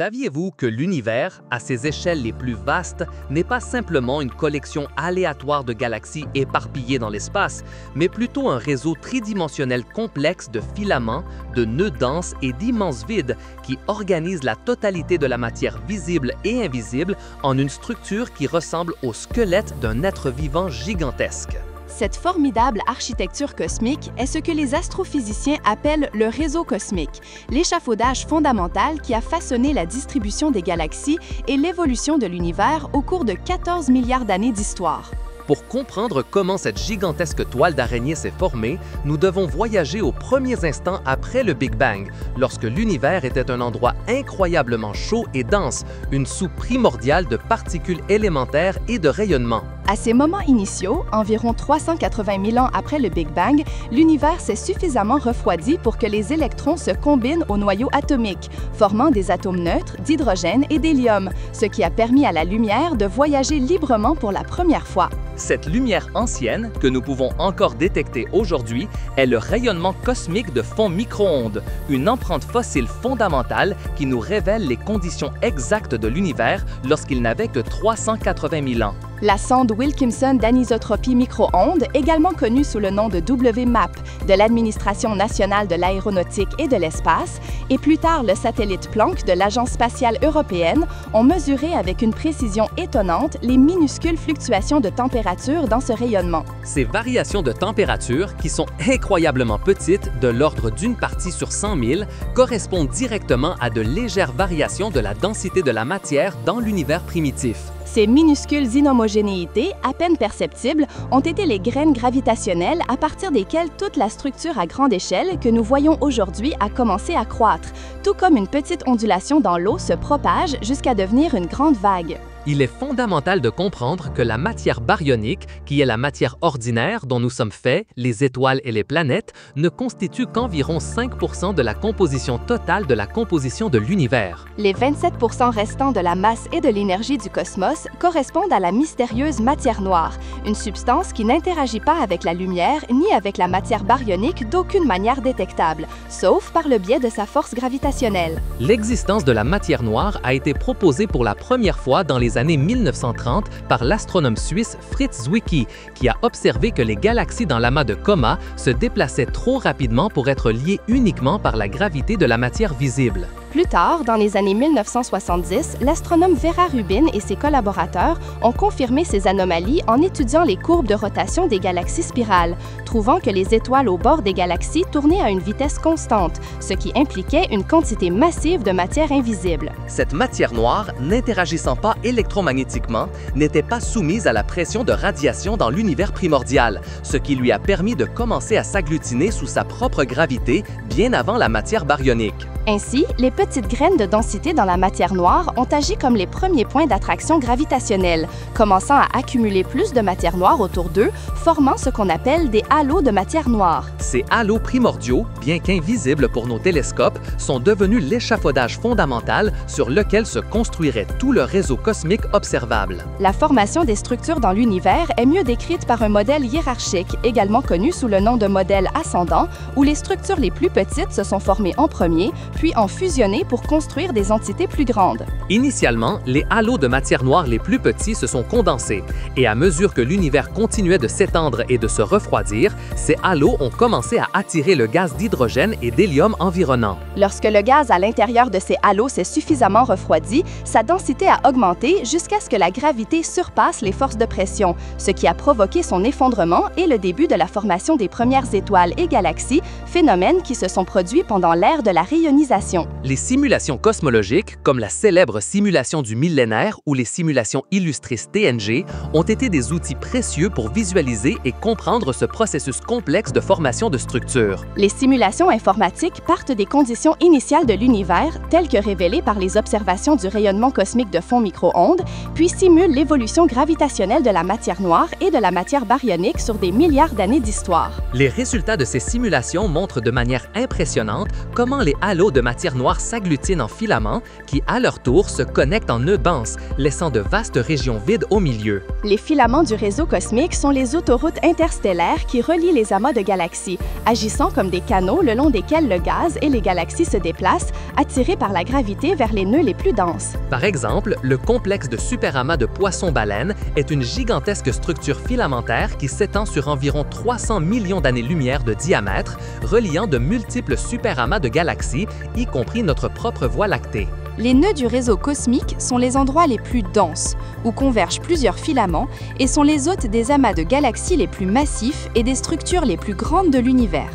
Saviez-vous que l'univers, à ses échelles les plus vastes, n'est pas simplement une collection aléatoire de galaxies éparpillées dans l'espace, mais plutôt un réseau tridimensionnel complexe de filaments, de nœuds denses et d'immenses vides qui organisent la totalité de la matière visible et invisible en une structure qui ressemble au squelette d'un être vivant gigantesque. Cette formidable architecture cosmique est ce que les astrophysiciens appellent le réseau cosmique, l'échafaudage fondamental qui a façonné la distribution des galaxies et l'évolution de l'univers au cours de 14 milliards d'années d'histoire. Pour comprendre comment cette gigantesque toile d'araignée s'est formée, nous devons voyager aux premiers instants après le Big Bang, lorsque l'univers était un endroit incroyablement chaud et dense, une soupe primordiale de particules élémentaires et de rayonnement. À ces moments initiaux, environ 380 000 ans après le Big Bang, l'univers s'est suffisamment refroidi pour que les électrons se combinent au noyau atomique, formant des atomes neutres d'hydrogène et d'hélium, ce qui a permis à la lumière de voyager librement pour la première fois. Cette lumière ancienne, que nous pouvons encore détecter aujourd'hui, est le rayonnement cosmique de fond micro-ondes, une empreinte fossile fondamentale qui nous révèle les conditions exactes de l'univers lorsqu'il n'avait que 380 000 ans. La sonde Wilkinson d'anisotropie micro-ondes, également connue sous le nom de WMAP de l'Administration nationale de l'aéronautique et de l'espace, et plus tard le satellite Planck de l'Agence spatiale européenne, ont mesuré avec une précision étonnante les minuscules fluctuations de température dans ce rayonnement. Ces variations de température, qui sont incroyablement petites, de l'ordre d'une partie sur 100 000, correspondent directement à de légères variations de la densité de la matière dans l'univers primitif. Ces minuscules inhomogénéités, à peine perceptibles, ont été les graines gravitationnelles à partir desquelles toute la structure à grande échelle que nous voyons aujourd'hui a commencé à croître, tout comme une petite ondulation dans l'eau se propage jusqu'à devenir une grande vague. Il est fondamental de comprendre que la matière baryonique, qui est la matière ordinaire dont nous sommes faits, les étoiles et les planètes, ne constitue qu'environ 5% de la composition totale de la composition de l'univers. Les 27% restants de la masse et de l'énergie du cosmos correspondent à la mystérieuse matière noire, une substance qui n'interagit pas avec la lumière ni avec la matière baryonique d'aucune manière détectable, sauf par le biais de sa force gravitationnelle. L'existence de la matière noire a été proposée pour la première fois dans les années 1930 par l'astronome suisse Fritz Zwicky, qui a observé que les galaxies dans l'amas de Coma se déplaçaient trop rapidement pour être liées uniquement par la gravité de la matière visible. Plus tard, dans les années 1970, l'astronome Vera Rubin et ses collaborateurs ont confirmé ces anomalies en étudiant les courbes de rotation des galaxies spirales, trouvant que les étoiles au bord des galaxies tournaient à une vitesse constante, ce qui impliquait une quantité massive de matière invisible. Cette matière noire, n'interagissant pas électromagnétiquement, n'était pas soumise à la pression de radiation dans l'univers primordial, ce qui lui a permis de commencer à s'agglutiner sous sa propre gravité bien avant la matière baryonique. Ainsi, les petites graines de densité dans la matière noire ont agi comme les premiers points d'attraction gravitationnelle, commençant à accumuler plus de matière noire autour d'eux, formant ce qu'on appelle des halos de matière noire. Ces halos primordiaux, bien qu'invisibles pour nos télescopes, sont devenus l'échafaudage fondamental sur lequel se construirait tout le réseau cosmique observable. La formation des structures dans l'univers est mieux décrite par un modèle hiérarchique, également connu sous le nom de modèle ascendant, où les structures les plus petites se sont formées en premier, puis ont fusionné pour construire des entités plus grandes. Initialement, les halos de matière noire les plus petits se sont condensés, et à mesure que l'univers continuait de s'étendre et de se refroidir, ces halos ont commencé à attirer le gaz d'hydrogène et d'hélium environnant. Lorsque le gaz à l'intérieur de ces halos s'est suffisamment refroidi, sa densité a augmenté jusqu'à ce que la gravité surpasse les forces de pression, ce qui a provoqué son effondrement et le début de la formation des premières étoiles et galaxies, phénomènes qui se sont produits pendant l'ère de la réionisation. Les simulations cosmologiques, comme la célèbre simulation du millénaire ou les simulations Illustris TNG, ont été des outils précieux pour visualiser et comprendre ce processus complexe de formation de structures. Les simulations informatiques partent des conditions initiales de l'univers, telles que révélées par les observations du rayonnement cosmique de fond micro-ondes, puis simulent l'évolution gravitationnelle de la matière noire et de la matière baryonique sur des milliards d'années d'histoire. Les résultats de ces simulations montrent de manière impressionnante comment les halos de matière noire s'agglutinent en filaments qui, à leur tour, se connectent en nœuds denses, laissant de vastes régions vides au milieu. Les filaments du réseau cosmique sont les autoroutes interstellaires qui relient les amas de galaxies, agissant comme des canaux le long desquels le gaz et les galaxies se déplacent, attirés par la gravité vers les nœuds les plus denses. Par exemple, le complexe de superamas de poissons-baleines est une gigantesque structure filamentaire qui s'étend sur environ 300 millions d'années-lumière de diamètre, reliant de multiples superamas de galaxies, y compris notre propre Voie lactée. Les nœuds du réseau cosmique sont les endroits les plus denses, où convergent plusieurs filaments, et sont les hôtes des amas de galaxies les plus massifs et des structures les plus grandes de l'univers.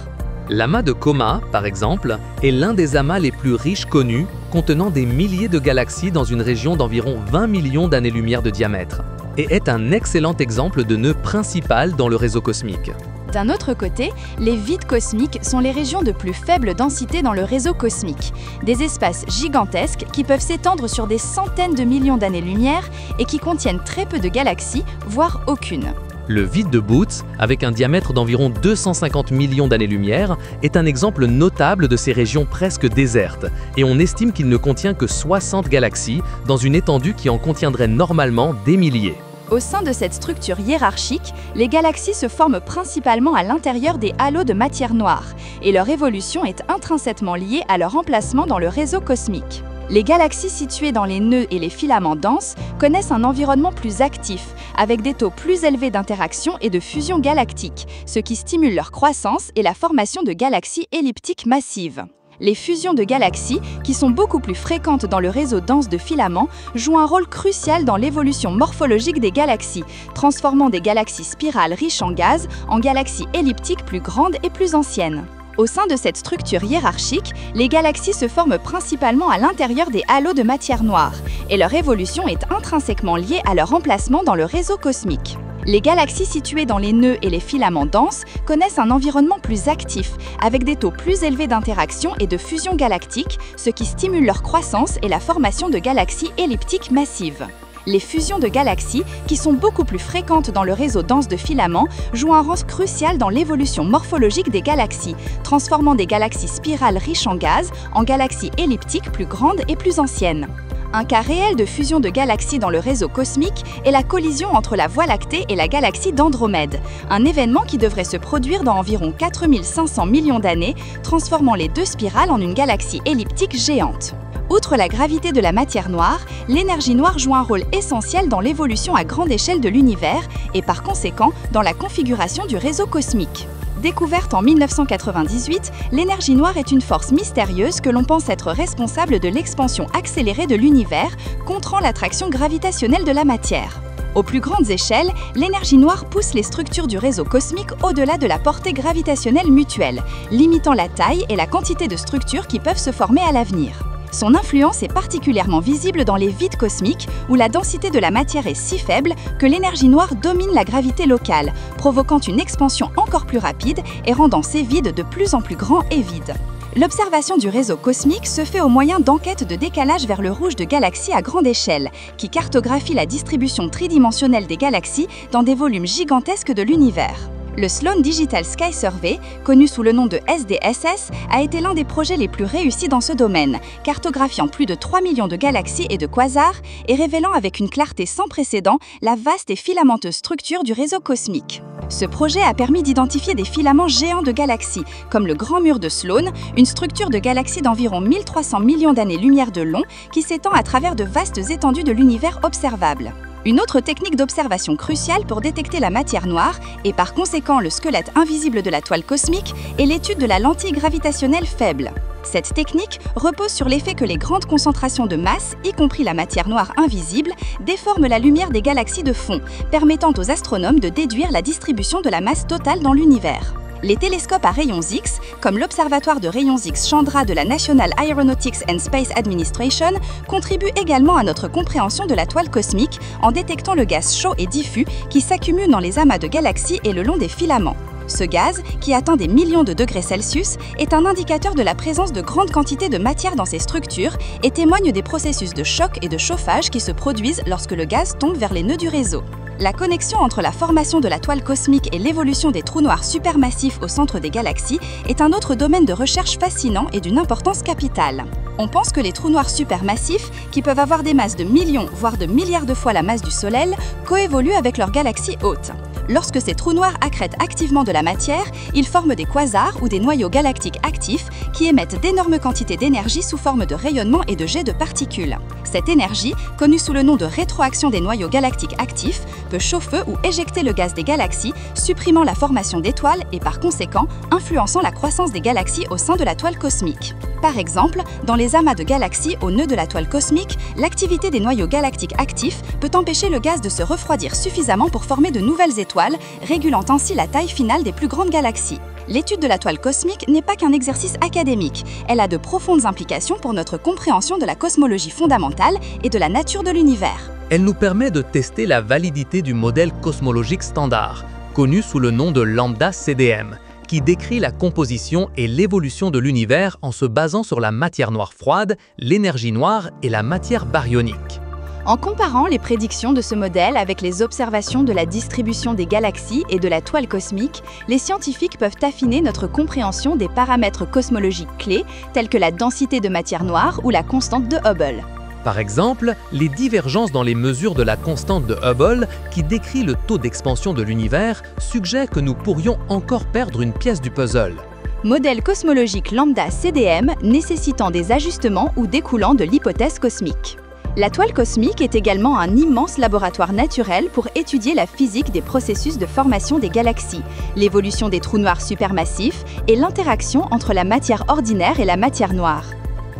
L'amas de Coma, par exemple, est l'un des amas les plus riches connus, contenant des milliers de galaxies dans une région d'environ 20 millions d'années-lumière de diamètre, et est un excellent exemple de nœud principal dans le réseau cosmique. D'un autre côté, les vides cosmiques sont les régions de plus faible densité dans le réseau cosmique, des espaces gigantesques qui peuvent s'étendre sur des centaines de millions d'années-lumière et qui contiennent très peu de galaxies, voire aucune. Le vide de Boots, avec un diamètre d'environ 250 millions d'années-lumière, est un exemple notable de ces régions presque désertes, et on estime qu'il ne contient que 60 galaxies, dans une étendue qui en contiendrait normalement des milliers. Au sein de cette structure hiérarchique, les galaxies se forment principalement à l'intérieur des halos de matière noire, et leur évolution est intrinsèquement liée à leur emplacement dans le réseau cosmique. Les galaxies situées dans les nœuds et les filaments denses connaissent un environnement plus actif, avec des taux plus élevés d'interaction et de fusion galactique, ce qui stimule leur croissance et la formation de galaxies elliptiques massives. Les fusions de galaxies, qui sont beaucoup plus fréquentes dans le réseau dense de filaments, jouent un rôle crucial dans l'évolution morphologique des galaxies, transformant des galaxies spirales riches en gaz en galaxies elliptiques plus grandes et plus anciennes. Au sein de cette structure hiérarchique, les galaxies se forment principalement à l'intérieur des halos de matière noire, et leur évolution est intrinsèquement liée à leur emplacement dans le réseau cosmique. Les galaxies situées dans les nœuds et les filaments denses connaissent un environnement plus actif, avec des taux plus élevés d'interaction et de fusion galactique, ce qui stimule leur croissance et la formation de galaxies elliptiques massives. Les fusions de galaxies, qui sont beaucoup plus fréquentes dans le réseau dense de filaments, jouent un rôle crucial dans l'évolution morphologique des galaxies, transformant des galaxies spirales riches en gaz en galaxies elliptiques plus grandes et plus anciennes. Un cas réel de fusion de galaxies dans le réseau cosmique est la collision entre la Voie lactée et la galaxie d'Andromède, un événement qui devrait se produire dans environ 4500 millions d'années, transformant les deux spirales en une galaxie elliptique géante. Outre la gravité de la matière noire, l'énergie noire joue un rôle essentiel dans l'évolution à grande échelle de l'univers et par conséquent dans la configuration du réseau cosmique. Découverte en 1998, l'énergie noire est une force mystérieuse que l'on pense être responsable de l'expansion accélérée de l'univers, contrant l'attraction gravitationnelle de la matière. Aux plus grandes échelles, l'énergie noire pousse les structures du réseau cosmique au-delà de la portée gravitationnelle mutuelle, limitant la taille et la quantité de structures qui peuvent se former à l'avenir. Son influence est particulièrement visible dans les vides cosmiques, où la densité de la matière est si faible que l'énergie noire domine la gravité locale, provoquant une expansion encore plus rapide et rendant ces vides de plus en plus grands et vides. L'observation du réseau cosmique se fait au moyen d'enquêtes de décalage vers le rouge de galaxies à grande échelle, qui cartographient la distribution tridimensionnelle des galaxies dans des volumes gigantesques de l'univers. Le Sloan Digital Sky Survey, connu sous le nom de SDSS, a été l'un des projets les plus réussis dans ce domaine, cartographiant plus de 3 millions de galaxies et de quasars et révélant avec une clarté sans précédent la vaste et filamenteuse structure du réseau cosmique. Ce projet a permis d'identifier des filaments géants de galaxies, comme le Grand Mur de Sloan, une structure de galaxies d'environ 1300 millions d'années-lumière de long qui s'étend à travers de vastes étendues de l'univers observable. Une autre technique d'observation cruciale pour détecter la matière noire, et par conséquent le squelette invisible de la toile cosmique, est l'étude de la lentille gravitationnelle faible. Cette technique repose sur l'effet que les grandes concentrations de masse, y compris la matière noire invisible, déforment la lumière des galaxies de fond, permettant aux astronomes de déduire la distribution de la masse totale dans l'univers. Les télescopes à rayons X, comme l'Observatoire de rayons X Chandra de la National Aeronautics and Space Administration, contribuent également à notre compréhension de la toile cosmique en détectant le gaz chaud et diffus qui s'accumule dans les amas de galaxies et le long des filaments. Ce gaz, qui atteint des millions de degrés Celsius, est un indicateur de la présence de grandes quantités de matière dans ces structures et témoigne des processus de choc et de chauffage qui se produisent lorsque le gaz tombe vers les nœuds du réseau. La connexion entre la formation de la toile cosmique et l'évolution des trous noirs supermassifs au centre des galaxies est un autre domaine de recherche fascinant et d'une importance capitale. On pense que les trous noirs supermassifs, qui peuvent avoir des masses de millions, voire de milliards de fois la masse du Soleil, coévoluent avec leurs galaxies hôtes. Lorsque ces trous noirs accrètent activement de la matière, ils forment des quasars ou des noyaux galactiques actifs qui émettent d'énormes quantités d'énergie sous forme de rayonnement et de jets de particules. Cette énergie, connue sous le nom de rétroaction des noyaux galactiques actifs, peut chauffer ou éjecter le gaz des galaxies, supprimant la formation d'étoiles et par conséquent influençant la croissance des galaxies au sein de la toile cosmique. Par exemple, dans les amas de galaxies au nœud de la toile cosmique, l'activité des noyaux galactiques actifs peut empêcher le gaz de se refroidir suffisamment pour former de nouvelles étoiles, régulant ainsi la taille finale des plus grandes galaxies. L'étude de la toile cosmique n'est pas qu'un exercice académique, elle a de profondes implications pour notre compréhension de la cosmologie fondamentale et de la nature de l'univers. Elle nous permet de tester la validité du modèle cosmologique standard, connu sous le nom de lambda CDM, qui décrit la composition et l'évolution de l'univers en se basant sur la matière noire froide, l'énergie noire et la matière baryonique. En comparant les prédictions de ce modèle avec les observations de la distribution des galaxies et de la toile cosmique, les scientifiques peuvent affiner notre compréhension des paramètres cosmologiques clés tels que la densité de matière noire ou la constante de Hubble. Par exemple, les divergences dans les mesures de la constante de Hubble, qui décrit le taux d'expansion de l'univers, suggèrent que nous pourrions encore perdre une pièce du puzzle. Modèle cosmologique lambda CDM nécessitant des ajustements ou découlant de l'hypothèse cosmique. La toile cosmique est également un immense laboratoire naturel pour étudier la physique des processus de formation des galaxies, l'évolution des trous noirs supermassifs et l'interaction entre la matière ordinaire et la matière noire.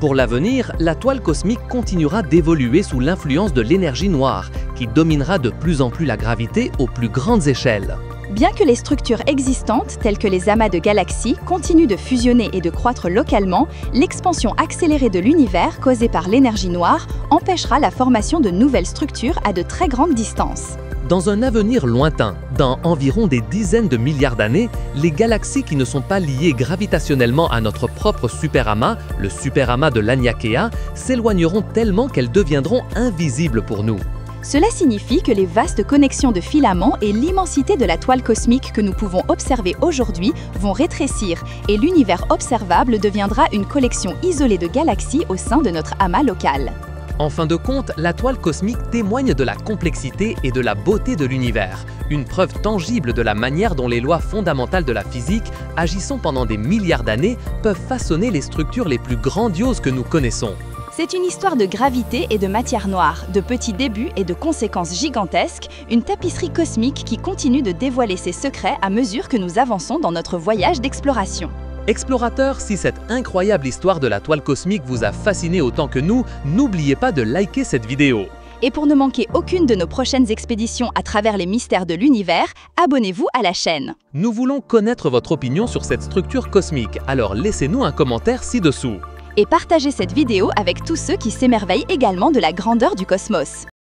Pour l'avenir, la toile cosmique continuera d'évoluer sous l'influence de l'énergie noire, qui dominera de plus en plus la gravité aux plus grandes échelles. Bien que les structures existantes, telles que les amas de galaxies, continuent de fusionner et de croître localement, l'expansion accélérée de l'univers causée par l'énergie noire empêchera la formation de nouvelles structures à de très grandes distances. Dans un avenir lointain, dans environ des dizaines de milliards d'années, les galaxies qui ne sont pas liées gravitationnellement à notre propre superamas, le superamas de Laniakea, s'éloigneront tellement qu'elles deviendront invisibles pour nous. Cela signifie que les vastes connexions de filaments et l'immensité de la toile cosmique que nous pouvons observer aujourd'hui vont rétrécir et l'univers observable deviendra une collection isolée de galaxies au sein de notre amas local. En fin de compte, la toile cosmique témoigne de la complexité et de la beauté de l'univers, une preuve tangible de la manière dont les lois fondamentales de la physique, agissant pendant des milliards d'années, peuvent façonner les structures les plus grandioses que nous connaissons. C'est une histoire de gravité et de matière noire, de petits débuts et de conséquences gigantesques, une tapisserie cosmique qui continue de dévoiler ses secrets à mesure que nous avançons dans notre voyage d'exploration. Explorateurs, si cette incroyable histoire de la toile cosmique vous a fasciné autant que nous, n'oubliez pas de liker cette vidéo. Et pour ne manquer aucune de nos prochaines expéditions à travers les mystères de l'univers, abonnez-vous à la chaîne. Nous voulons connaître votre opinion sur cette structure cosmique, alors laissez-nous un commentaire ci-dessous. Et partagez cette vidéo avec tous ceux qui s'émerveillent également de la grandeur du cosmos.